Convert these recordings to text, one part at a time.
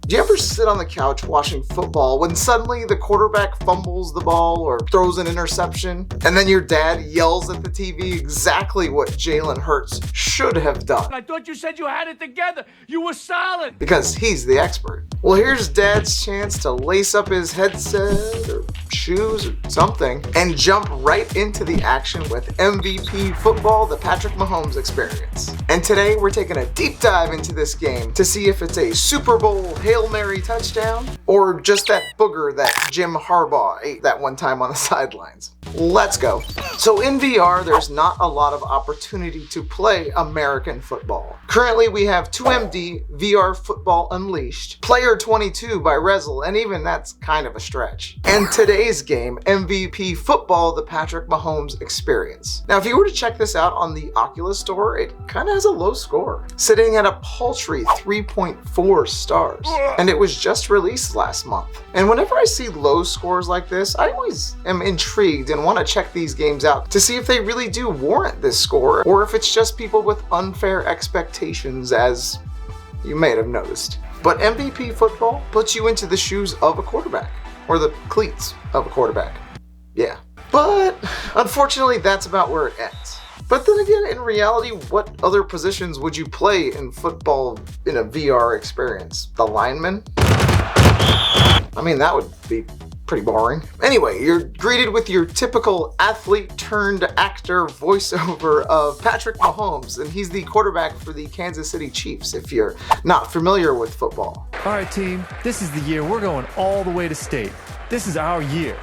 Do you ever sit on the couch watching football when suddenly the quarterback fumbles the ball or throws an interception, and then your dad yells at the TV exactly what Jalen Hurts should have done? I thought you said you had it together. You were solid. Because he's the expert. Well, here's Dad's chance to lace up his headset or shoes or something and jump right into the action with MVP football, the Patrick Mahomes experience. And today we're taking a deep dive into this game to see if it's a Super Bowl Hail Mary touchdown or just that booger that Jim Harbaugh ate that one time on the sidelines. Let's go. So in VR, there's not a lot of opportunity to play American football. Currently, we have 2MD VR Football Unleashed, Player 22 by Rezzil, and even that's kind of a stretch. And today's game, MVP Football, the Patrick Mahomes experience. Now, if you were to check this out on the Oculus Store, it kind of has a low score, sitting at a paltry 3.4 stars. And it was just released last month. And whenever I see low scores like this, I always am intrigued and want to check these games out to see if they really do warrant this score, or if it's just people with unfair expectations, as you may have noticed. But MVP football puts you into the shoes of a quarterback, or the cleats of a quarterback. Yeah. But unfortunately, that's about where it ends. But then again, in reality, what other positions would you play in football in a VR experience? The lineman? I mean, that would be pretty boring. Anyway, you're greeted with your typical athlete-turned-actor voiceover of Patrick Mahomes, and he's the quarterback for the Kansas City Chiefs, if you're not familiar with football. All right, team, this is the year we're going all the way to state. This is our year.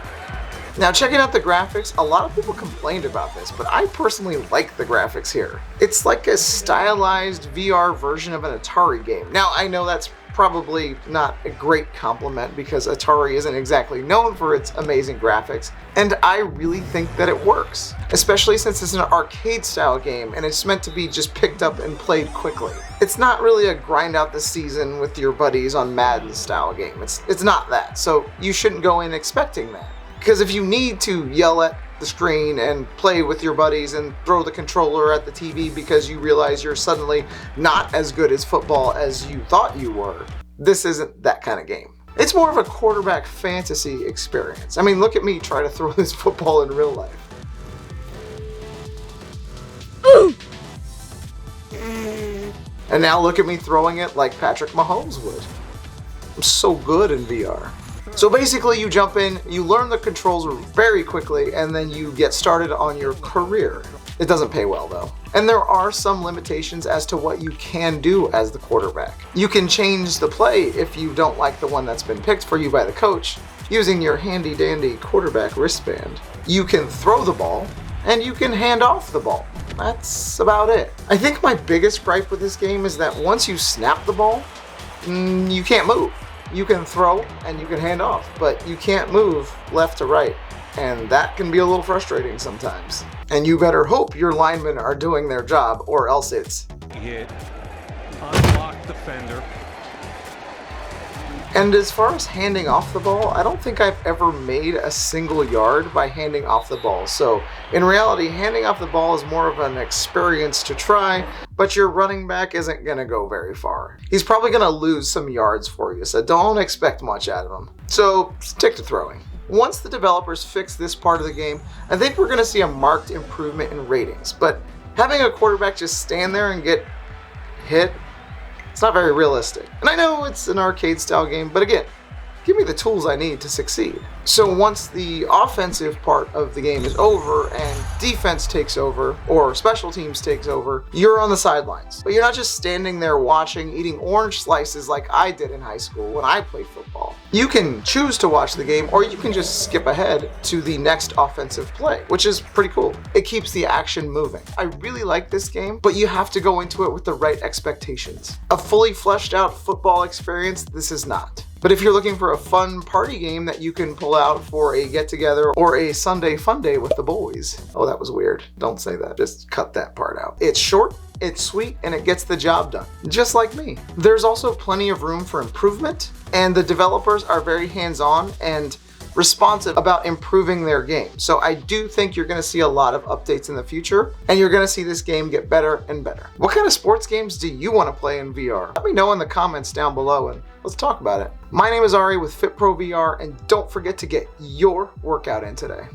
Now, checking out the graphics, a lot of people complained about this, but I personally like the graphics here. It's like a stylized VR version of an Atari game. Now, I know that's probably not a great compliment because Atari isn't exactly known for its amazing graphics, and I really think that it works, especially since it's an arcade style game and it's meant to be just picked up and played quickly. It's not really a grind out the season with your buddies on Madden style game. It's not that, so you shouldn't go in expecting that. Because if you need to yell at the screen and play with your buddies and throw the controller at the TV because you realize you're suddenly not as good as football as you thought you were, this isn't that kind of game. It's more of a quarterback fantasy experience. I mean, look at me try to throw this football in real life. And now look at me throwing it like Patrick Mahomes would. I'm so good in VR. So basically you jump in, you learn the controls very quickly, and then you get started on your career. It doesn't pay well though. And there are some limitations as to what you can do as the quarterback. You can change the play if you don't like the one that's been picked for you by the coach, using your handy dandy quarterback wristband. You can throw the ball, and you can hand off the ball. That's about it. I think my biggest gripe with this game is that once you snap the ball, you can't move. You can throw and you can hand off, but you can't move left to right. And that can be a little frustrating sometimes. And you better hope your linemen are doing their job, or else it's Hit. Unblocked defender. And as far as handing off the ball, I don't think I've ever made a single yard by handing off the ball. So in reality, handing off the ball is more of an experience to try, but your running back isn't going to go very far. He's probably going to lose some yards for you, so don't expect much out of him. So stick to throwing. Once the developers fix this part of the game, I think we're going to see a marked improvement in ratings. But having a quarterback just stand there and get hit, it's not very realistic. And I know it's an arcade style game, but again, give me the tools I need to succeed. So once the offensive part of the game is over and defense takes over, or special teams takes over, you're on the sidelines. But you're not just standing there watching, eating orange slices like I did in high school when I played football. You can choose to watch the game, or you can just skip ahead to the next offensive play, which is pretty cool. It keeps the action moving. I really like this game, but you have to go into it with the right expectations. A fully fleshed out football experience, this is not. But if you're looking for a fun party game that you can pull out for a get-together or a Sunday fun day with the boys. Oh, that was weird. Don't say that. Just cut that part out. It's short, it's sweet, and it gets the job done. Just like me. There's also plenty of room for improvement, and the developers are very hands-on and responsive about improving their game. So I do think you're going to see a lot of updates in the future, and you're going to see this game get better and better. What kind of sports games do you want to play in VR? Let me know in the comments down below and let's talk about it. My name is Ari with FitPro VR, and don't forget to get your workout in today.